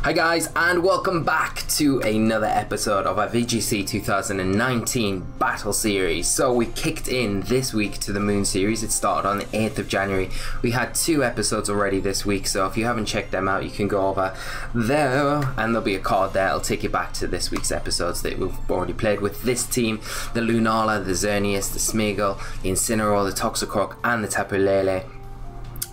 Hi guys, and welcome back to another episode of our VGC 2019 Battle Series. So we kicked in this week to the Moon Series. It started on the 8th of January. We had 2 episodes already this week, so if you haven't checked them out, you can go over there and there'll be a card there. It'll take you back to this week's episodes that we've already played with this team: the Lunala, the Xerneas, the Smeagol, the Incineroar, the Toxicroak and the Tapu Lele.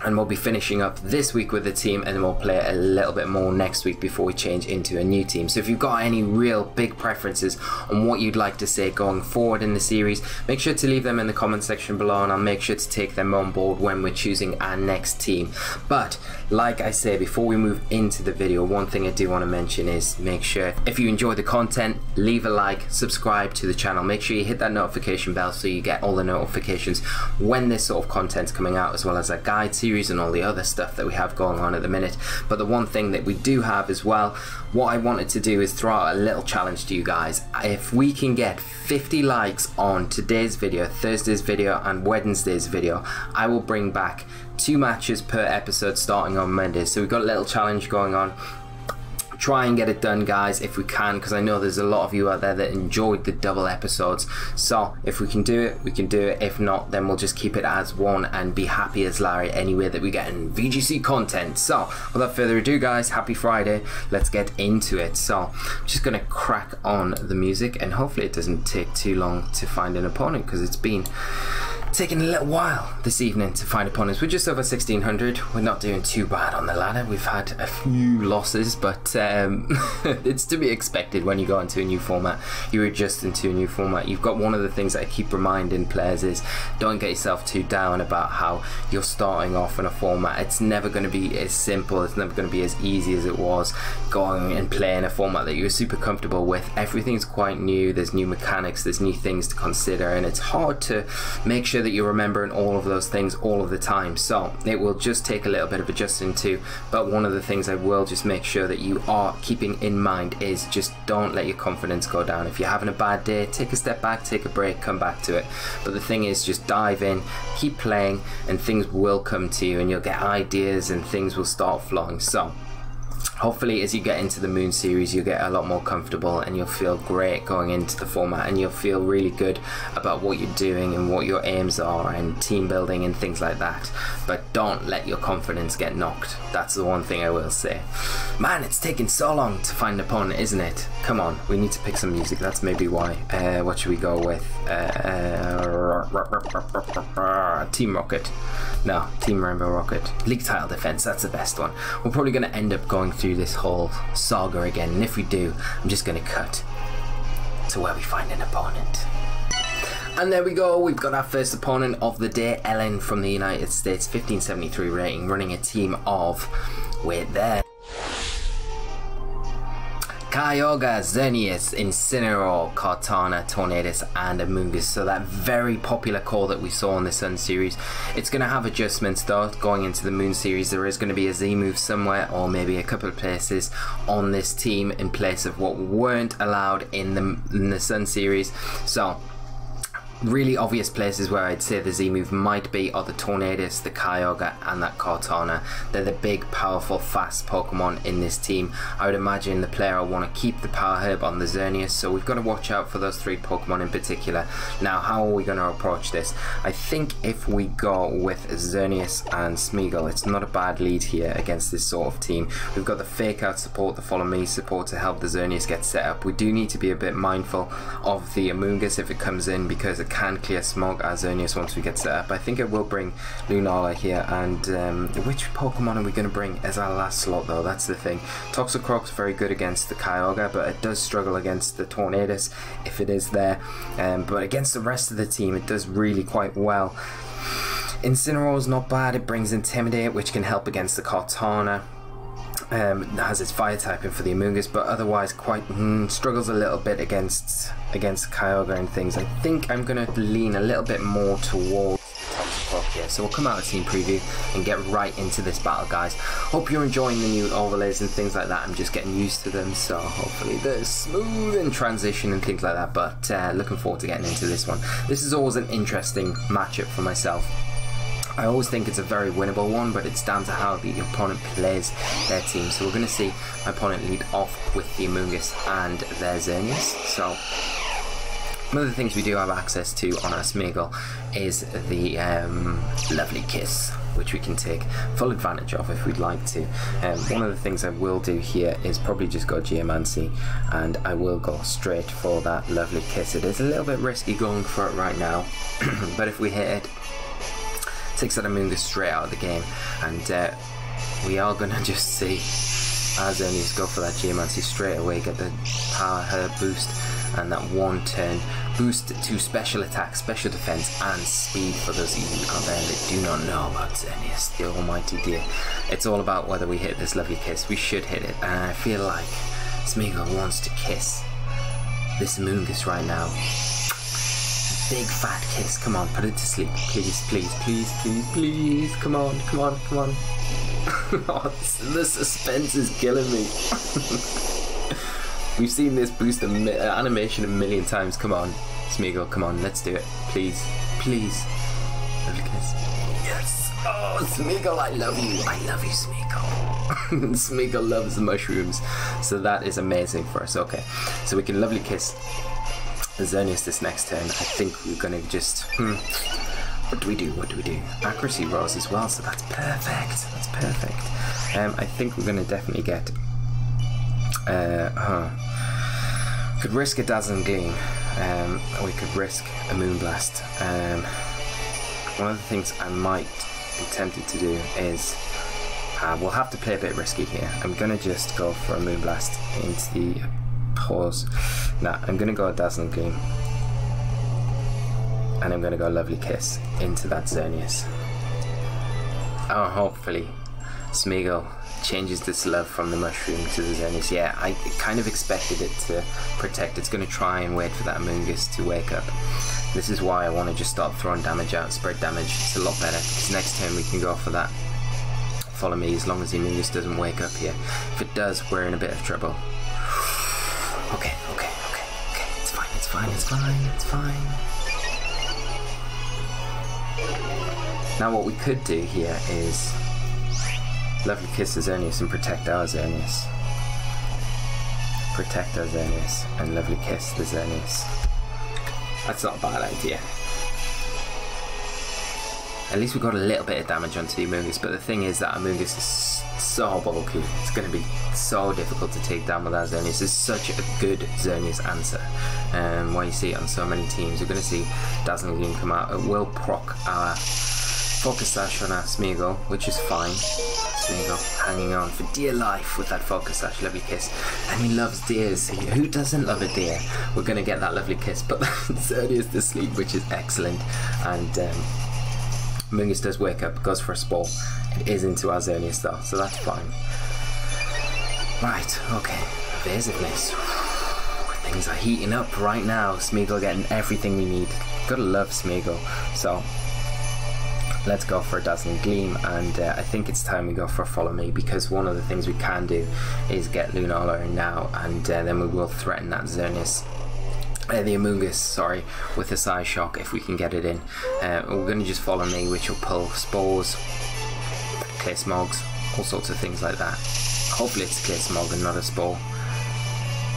And we'll be finishing up this week with the team, and then we'll play a little bit more next week before we change into a new team. So if you've got any real big preferences on what you'd like to see going forward in the series, make sure to leave them in the comment section below, and I'll make sure to take them on board when we're choosing our next team. But like I say, before we move into the video, one thing I do want to mention is make sure, if you enjoy the content, leave a like, subscribe to the channel, make sure you hit that notification bell so you get all the notifications when this sort of content's coming out, as well as our guide series and all the other stuff that we have going on at the minute. But the one thing that we do have as well, what I wanted to do is throw out a little challenge to you guys. If we can get 50 likes on today's video, Thursday's video and Wednesday's video, I will bring back 2 matches per episode starting on Monday. So we've got a little challenge going on. Try and get it done, guys, if we can, because I know there's a lot of you out there that enjoyed the double episodes. So if we can do it, we can do it. If not, then we'll just keep it as one and be happy as Larry anyway that we get in VGC content. So without further ado, guys, happy Friday. Let's get into it. So I'm just gonna crack on the music, and hopefully it doesn't take too long to find an opponent, because it's been taking a little while this evening to find opponents. We're just over 1600. We're not doing too bad on the ladder. We've had a few losses, but it's to be expected when you go into a new format. You adjust into a new format. You've got one of the things that I keep reminding players is don't get yourself too down about how you're starting off in a format. It's never going to be as simple. It's never going to be as easy as it was going and playing a format that you're super comfortable with. Everything's quite new. There's new mechanics. There's new things to consider, and it's hard to make sure that you're remembering all of those things all of the time. So it will just take a little bit of adjusting to, but one of the things I will just make sure that you are keeping in mind is just don't let your confidence go down. If you're having a bad day, take a step back, take a break, come back to it. But the thing is, just dive in, keep playing, and things will come to you, and you'll get ideas and things will start flowing. So hopefully as you get into the Moon Series, you'll get a lot more comfortable and you'll feel great going into the format, and you'll feel really good about what you're doing and what your aims are and team building and things like that. But don't let your confidence get knocked. That's the one thing I will say. Man, it's taking so long to find an opponent, isn't it? Come on, we need to pick some music. That's maybe why. What should we go with? Team Rocket. No, Team Rainbow Rocket. League Title Defense, that's the best one. We're probably going to end up going through this whole saga again, and if we do, I'm just going to cut to where we find an opponent. And there we go, we've got our first opponent of the day, Ellen from the United States, 1573 rating, running a team of, wait there, Kyogre, Xerneas, Incineroar, Kartana, Tornadus and Amoonguss. So that very popular core that we saw in the Sun series. It's going to have adjustments though going into the Moon series. There is going to be a Z move somewhere, or maybe a couple of places on this team in place of what weren't allowed in the Sun series. So really obvious places where I'd say the Z move might be are the Tornadus, the Kyogre and that Kartana. They're the big, powerful, fast Pokemon in this team. I would imagine the player will want to keep the Power Herb on the Xerneas, so we've got to watch out for those 3 Pokemon in particular. Now, how are we going to approach this? I think if we go with Xerneas and Smeagol, it's not a bad lead here against this sort of team. We've got the Fake Out support, the Follow Me support to help the Xerneas get set up. We do need to be a bit mindful of the Amoonguss if it comes in, because it can clear smog as Xerneas once we get set up. I think it will bring Lunala here, and which Pokemon are we going to bring as our last slot though? That's the thing. Toxicroak's very good against the Kyogre, but it does struggle against the Tornadus if it is there, but against the rest of the team it does really quite well. Incineroar is not bad. It brings Intimidate, which can help against the Kartana. Has its fire typing for the Amoonguss, but otherwise quite struggles a little bit against Kyogre and things. I think I'm going to lean a little bit more towards Toxicroak here. So we'll come out of team preview and get right into this battle, guys. Hope you're enjoying the new overlays and things like that. I'm just getting used to them, so hopefully they're smooth in transition and things like that. But looking forward to getting into this one. This is always an interesting matchup for myself. I always think it's a very winnable one, but it's down to how the opponent plays their team. So we're going to see my opponent lead off with the Amoonguss and their Xerneas. So one of the things we do have access to on our Smeagol is the lovely Kiss, which we can take full advantage of if we'd like to. One of the things I will do here is probably just go Geomancy, and I will go straight for that lovely Kiss. It is a little bit risky going for it right now, but if we hit it, takes that Amoonguss straight out of the game, and we are going to just see our Xerneas go for that Geomancy straight away, get the power herb boost, and that 1 turn boost to special attack, special defense, and speed for those of you out there that do not know about Xerneas, the almighty dear. It's all about whether we hit this lovely Kiss. We should hit it, and I feel like Smeagol wants to kiss this Amoonguss right now. Big fat kiss. Come on, put it to sleep. Please, please, please, please, please. Come on, come on, come on. Oh, the suspense is killing me. We've seen this boost animation a million times. Come on, Smeagol, come on, let's do it. Please, please. Lovely kiss. Yes. Oh, Smeagol, I love you. I love you, Smeagol. Smeagol loves the mushrooms. So that is amazing for us. Okay, so we can lovely kiss the Xerneas this next turn. I think we're going to just... What do we do? What do we do? Accuracy rolls as well, so that's perfect. That's perfect. I think we're going to definitely get... Could risk a Dazzling Gleam. We could risk a Moonblast. One of the things I might be tempted to do is... we'll have to play a bit risky here. I'm going to just go for a Moonblast into the... Pause. Nah, I'm going to go a Dazzling Gleam, and I'm going to go Lovely Kiss into that Xerneas. Oh, hopefully Smeagol changes this love from the mushroom to the Xerneas. Yeah, I kind of expected it to protect. It's going to try and wait for that Amoonguss to wake up. This is why I want to just start throwing damage out, spread damage. It's a lot better, because next turn we can go for that Follow Me, as long as the Amoonguss doesn't wake up here. If it does, we're in a bit of trouble. Okay, okay, okay, okay, it's fine, it's fine, it's fine, it's fine. Now what we could do here is Lovely Kiss the Xerneas and protect our Xerneas. Protect our Xerneas and Lovely Kiss the Xerneas. That's not a bad idea. At least we got a little bit of damage onto the Amoonguss, but the thing is that Amoonguss is so bulky. It's going to be so difficult to take down with our Xerneas. It's such a good Xerneas answer. Why you see it on so many teams. You're going to see Dazzling Gleam come out. It will proc our Focus Sash on our Smeagol, which is fine. Smeagol hanging on for dear life with that Focus Sash. Lovely Kiss. And he loves deers. Who doesn't love a deer? We're going to get that Lovely Kiss, but Xerneas to sleep, which is excellent. And Amoonguss does wake up, goes for a Spore. It is into our Xerneas though, so that's fine. Right, okay. Evasiveness. Things are heating up right now. Smeagol getting everything we need. Gotta love Smeagol. So let's go for a Dazzling Gleam, and I think it's time we go for a Follow Me, because one of the things we can do is get Lunala in now, and then we will threaten that Xerneas. The Amoonguss, sorry, with a Psy Shock if we can get it in. We're going to just Follow Me, which will pull Spores, Clay Smogs, all sorts of things like that. Hopefully it's a Clay Smog and not a Spore.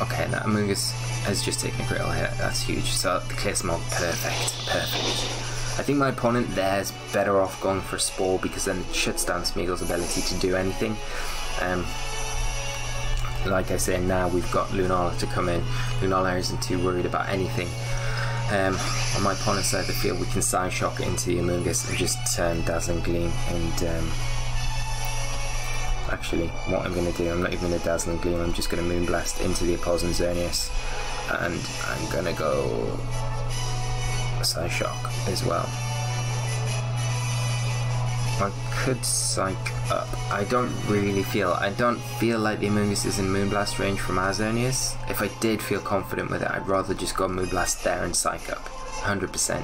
Okay, that Amoonguss has just taken a critical hit. That's huge. So the Clay Smog, perfect, perfect. I think my opponent there is better off going for Spore, because then it shuts down Smeagol's ability to do anything. Like I say, now we've got Lunala to come in. Lunala isn't too worried about anything. On my opponent's side of the field, we can Psy Shock into the Amoonguss and just turn Dazzling Gleam. And actually, what I'm going to do, I'm not even going to Dazzling Gleam, I'm just going to Moonblast into the opposing Xerneas. And I'm going to go Psy Shock as well. I could Psych up. I don't feel like the Amoonguss is in Moonblast range from our Xerneas. If I did feel confident with it, I'd rather just go Moonblast there and Psych up, 100%.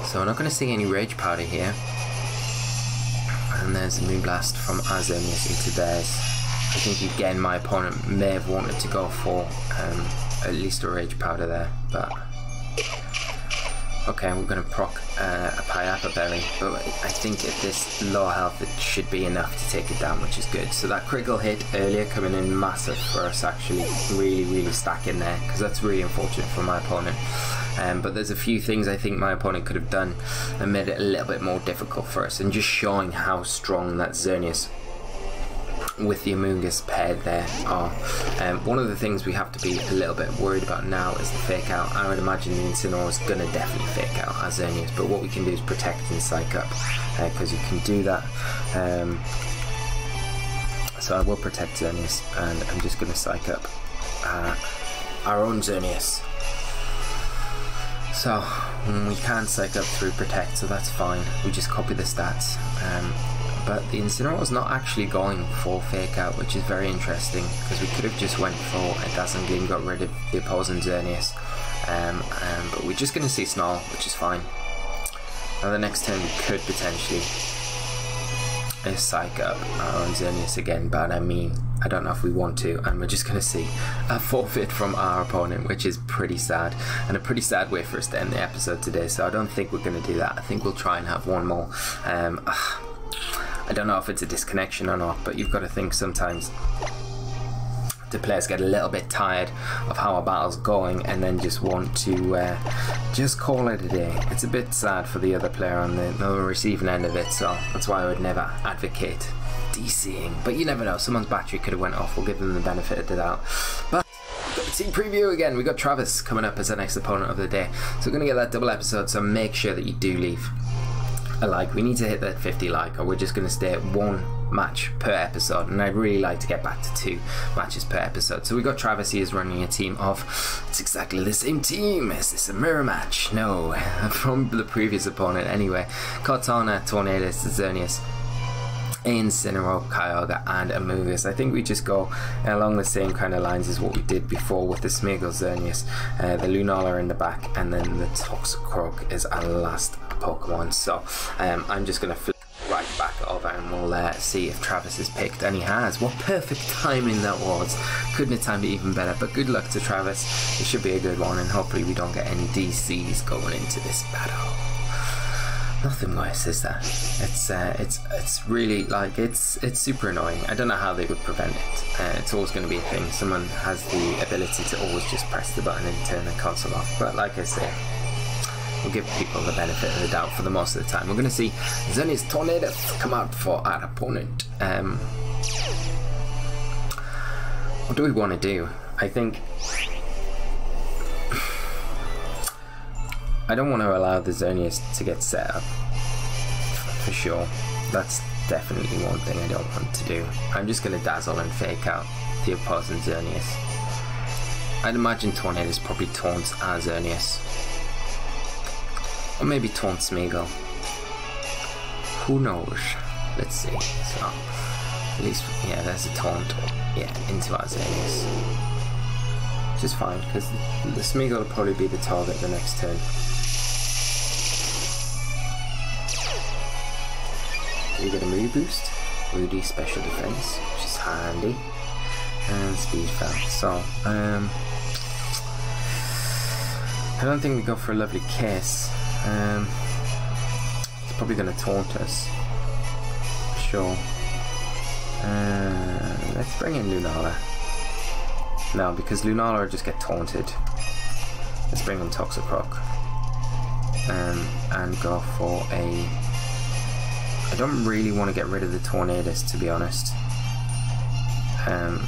So we're not going to see any Rage Powder here. And there's a Moonblast from our Xerneas into theirs. I think again my opponent may have wanted to go for at least a Rage Powder there, but Okay, we're going to proc a Piappa Berry, but I think at this low health it should be enough to take it down, which is good. So that critical hit earlier coming in massive for us, actually really stacking there, because that's really unfortunate for my opponent. But there's a few things I think my opponent could have done and made it a little bit more difficult for us, and just showing how strong that Xerneas with the Amoonguss paired there are. One of the things we have to be a little bit worried about now is the fake out. I would imagine the Incineroar is going to definitely fake out as Xerneas, but what we can do is protect and psych up, because you can do that. So I will protect Xerneas, and I'm just going to psych up our own Xerneas. So we can psych up through protect, so that's fine. We just copy the stats. But the Incineroar is not actually going for fake out, which is very interesting, because we could have just went for a Dazzling Gleam, got rid of the opposing Xerneas. But we're just going to see Snarl, which is fine. Now the next turn we could potentially psych up our own Xerneas again, but I mean, I don't know if we want to, and we're just going to see a forfeit from our opponent, which is pretty sad, and a pretty sad way for us to end the episode today, so I don't think we're going to do that. I think we'll try and have one more. I don't know if it's a disconnection or not, but you've got to think sometimes the players get a little bit tired of how a battle's going and then just want to just call it a day. It's a bit sad for the other player on the receiving end of it, so that's why I would never advocate DCing. But you never know, someone's battery could have went off. We'll give them the benefit of the doubt. But team preview again, we got Travis coming up as the next opponent of the day, so we're going to get that double episode, so make sure that you do leave a like. We need to hit that 50 like, or we're just going to stay at 1 match per episode, and I'd really like to get back to 2 matches per episode. So we got Travis. He is running a team of, it's exactly the same team. Is this a mirror match? No, from the previous opponent anyway. Cortana, Tornadus, Xerneas, Incineroar, Kyogre and Amoonguss. I think we just go along the same kind of lines as what we did before with the Smeagol Xerneas, the Lunala in the back, and then the Toxicroak is our last Pokemon. So I'm just going to flip right back over and we'll see if Travis is picked, and he has. What perfect timing that was. Couldn't have timed it even better, but good luck to Travis. It should be a good one, and hopefully we don't get any DCs going into this battle. Nothing worse, is that? It's really, like, it's super annoying. I don't know how they would prevent it. It's always going to be a thing. Someone has the ability to always just press the button and turn the console off. But like I say, we'll give people the benefit of the doubt for the most of the time. We're going to see Xerneas Tornadus come out for our opponent. What do we want to do? I think I don't want to allow the Xerneas to get set up, for sure. That's definitely one thing I don't want to do. I'm just going to dazzle and fake out the opposing Xerneas. I'd imagine Tornadus probably taunts our Xerneas, or maybe taunts Smeagol. Who knows? Let's see. So at least, yeah, there's a taunt. Yeah, into our Xerneas, which is fine, because the Smeagol will probably be the target the next turn. We get a move boost, Rudy special defense, which is handy, and speed fell. So I don't think we go for a lovely kiss. It's probably going to taunt us, sure. Let's bring in Lunala. No, because Lunala will just get taunted. Let's bring in Toxicroak and go for a... I don't really want to get rid of the Tornadus, to be honest. I'm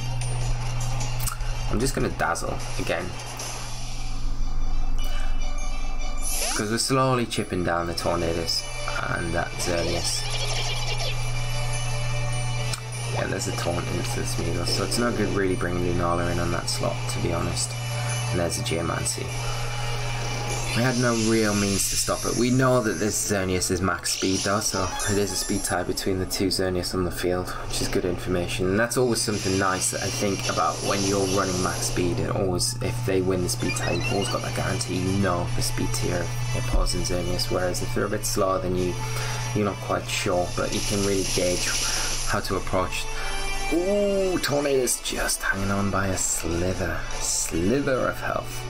just going to dazzle again, because we're slowly chipping down the Tornadus and that Xerneas. Yeah, there's a taunt into the Smeagol, so it's no good really bringing Lunala in on that slot, to be honest. And there's a Geomancy. We had no real means to stop it. We know that this Xerneas is max speed though, so it is a speed tie between the two Xerneas on the field, which is good information. And that's always something nice that I think about when you're running max speed. And always, if they win the speed tie, you've always got that guarantee, you know, the speed tier of opposing Xerneas. Whereas if they're a bit slower than you, you're not quite sure, but you can really gauge how to approach. Ooh, Tornadus just hanging on by a slither of health.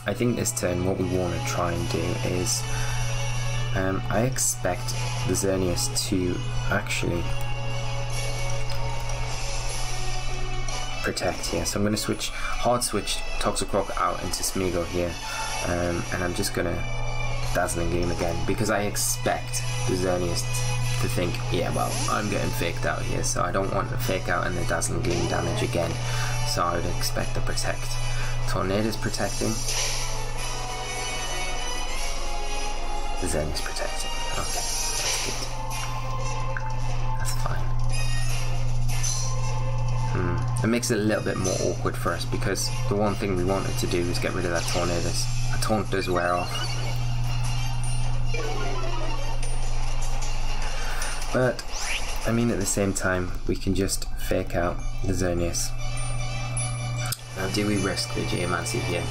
I think this turn what we want to try and do is I expect the Xerneas to actually protect here, so I'm going to hard switch Toxicroak out into Smeagol here, and I'm just going to Dazzling Gleam again, because I expect the Xerneas to think, yeah, well, I'm getting faked out here, so I don't want to fake out and the Dazzling Gleam damage again, so I would expect to protect. Tornado's protecting, the Xerneas protecting. Okay, that's good. That's fine. It makes it a little bit more awkward for us, because the one thing we wanted to do is get rid of that Tornadoes. A taunt does wear off. But, I mean, at the same time, we can just fake out the Xerneas. Now, do we risk the Geomancy here?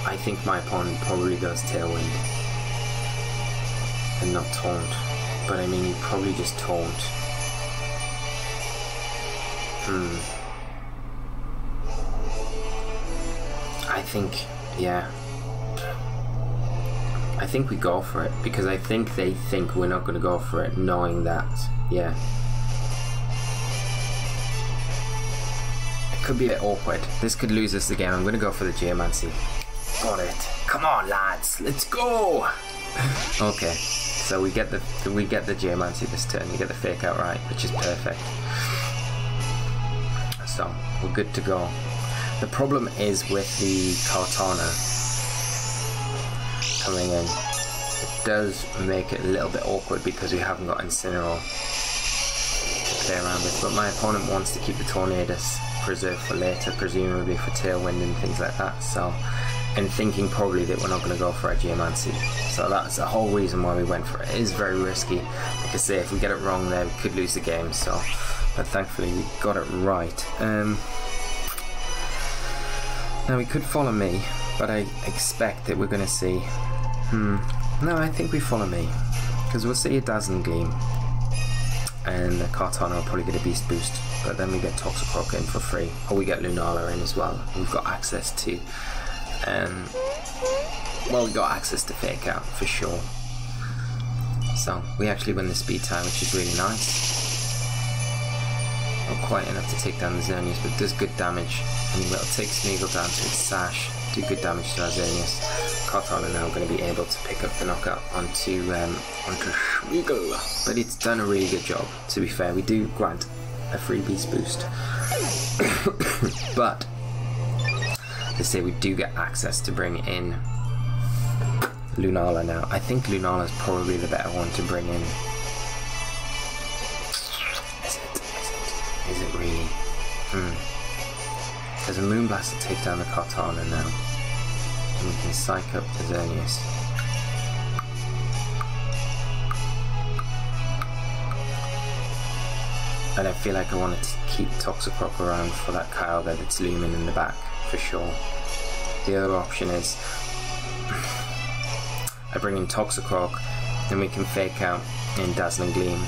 I think my opponent probably goes Tailwind and not Taunt. But I mean, he probably just Taunt. I think, yeah. I think we go for it, because I think they think we're not going to go for it, knowing that, yeah. It could be a bit awkward. This could lose us the game. I'm going to go for the Geomancy. Got it. Come on, lads. Let's go. Okay. So we get the Geomancy this turn. We get the fake out right, which is perfect. So we're good to go. The problem is with the Kartana coming in, it does make it a little bit awkward because we haven't got Incineroar to play around with, but my opponent wants to keep the Tornadus preserved for later, presumably for Tailwind and things like that, so, and thinking probably that we're not going to go for a Geomancy, so that's the whole reason why we went for it. It is very risky. Like I say, if we get it wrong there, we could lose the game, so, but thankfully we got it right. Now we could follow me, but I expect that we're going to see... No, I think we follow me, because we'll see a Dazzling Gleam, and the Kartana will probably get a Beast Boost, but then we get Toxicroak in for free, or we get Lunala in as well. We've got access to... well, we got access to Fake Out, for sure. So, we actually win the speed time, which is really nice. Not quite enough to take down the Xerneas, but it does good damage. And it'll take Smeagol down to its Sash, do good damage to our Xerneas. Kartana now going to be able to pick up the knockout onto Smeagol. But it's done a really good job, to be fair. We do grant a free Beast Boost. But, they say we do get access to bring in Lunala now. I think Lunala is probably the better one to bring in. Is it really? There's a Moonblast to take down the Kartana now. And we can psych up the Xerneas. And I feel like I wanted to keep Toxicroak around for that Kyogre that's looming in the back, for sure. The other option is I bring in Toxicroak, then we can fake out in Dazzling Gleam.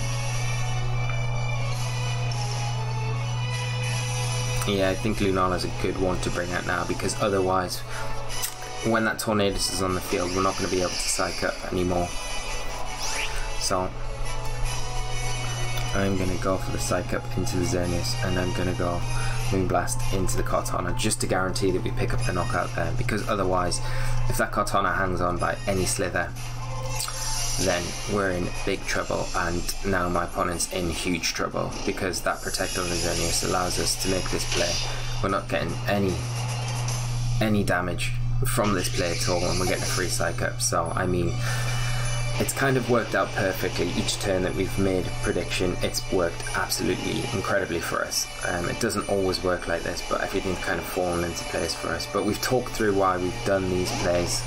Yeah, I think Lunala is a good one to bring out now, because otherwise, when that Tornadus is on the field, we're not going to be able to psych up anymore. So, I'm going to go for the psych up into the Xerneas, and I'm going to go Moonblast into the Kartana, just to guarantee that we pick up the knockout there, because otherwise, if that Kartana hangs on by any slither, then we're in big trouble, and now my opponent's in huge trouble, because that Protect on the Xerneas allows us to make this play. We're not getting any damage from this play at all, and we're getting a free psych up. So I mean, it's kind of worked out perfectly. Each turn that we've made prediction, it's worked absolutely incredibly for us. It doesn't always work like this, but everything's kind of fallen into place for us. But we've talked through why we've done these plays.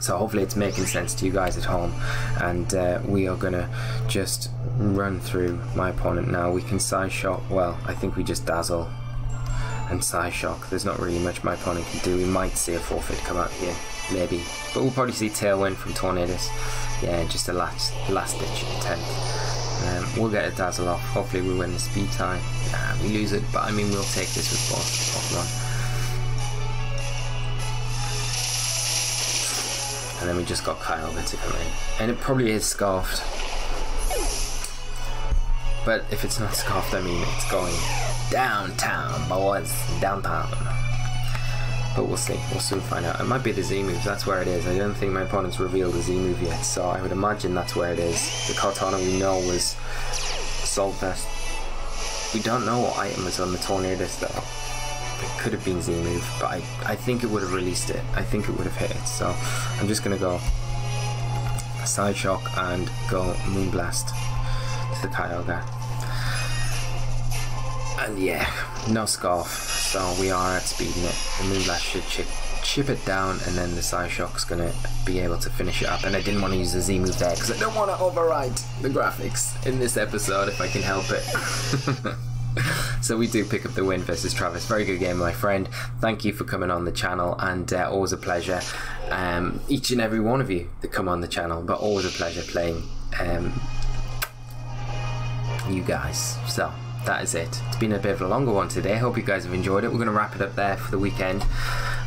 So hopefully it's making sense to you guys at home, and we are going to just run through my opponent now. We can Psy Shock, well, I think we just Dazzle and Psy Shock. There's not really much my opponent can do. We might see a forfeit come out here, maybe, but we'll probably see Tailwind from Tornadus. Yeah, just a last ditch attempt. We'll get a Dazzle off. Hopefully we win the speed tie. We lose it, but I mean, we'll take this with both Pokemon. And then we just got Kyogre to come in. And it probably is Scarfed. But if it's not Scarfed, I mean it's going downtown, boys. Downtown. But we'll see. We'll soon find out. It might be the Z move. That's where it is. I don't think my opponent's revealed the Z move yet. So I would imagine that's where it is. The Kartana we know was Assault Vest. We don't know what item was on the Tornadus though. It could have been Z move, but I think it would have released it. I think it would have hit it. So I'm just going to go Side Shock and go Moonblast to the Kyogre. And yeah, no Scarf, so we are outspeeding it. The Moonblast should chip it down, and then the Side Shock's going to be able to finish it up. And I didn't want to use the Z move there because I don't want to override the graphics in this episode if I can help it. So we do pick up the win versus Travis. Very good game, my friend. Thank you for coming on the channel, and always a pleasure. Each and every one of you that come on the channel, but always a pleasure playing you guys. So that is it. It's been a bit of a longer one today. Hope you guys have enjoyed it. We're going to wrap it up there for the weekend,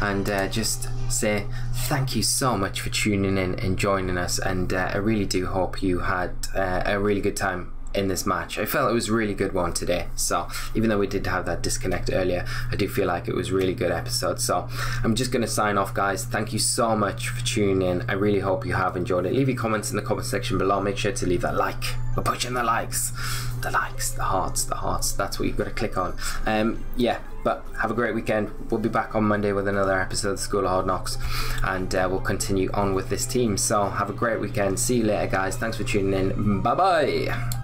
and just say thank you so much for tuning in and joining us, and I really do hope you had a really good time in this match. I felt it was a really good one today, so even though we did have that disconnect earlier, I do feel like it was a really good episode. So I'm just going to sign off, guys. Thank you so much for tuning in. I really hope you have enjoyed it. Leave your comments in the comment section below. Make sure to leave that like. We're pushing the likes, the hearts, that's what you've got to click on. Yeah, but have a great weekend. We'll be back on Monday with another episode of School of Hard Knocks, and we'll continue on with this team. So have a great weekend. See you later, guys. Thanks for tuning in. Bye bye.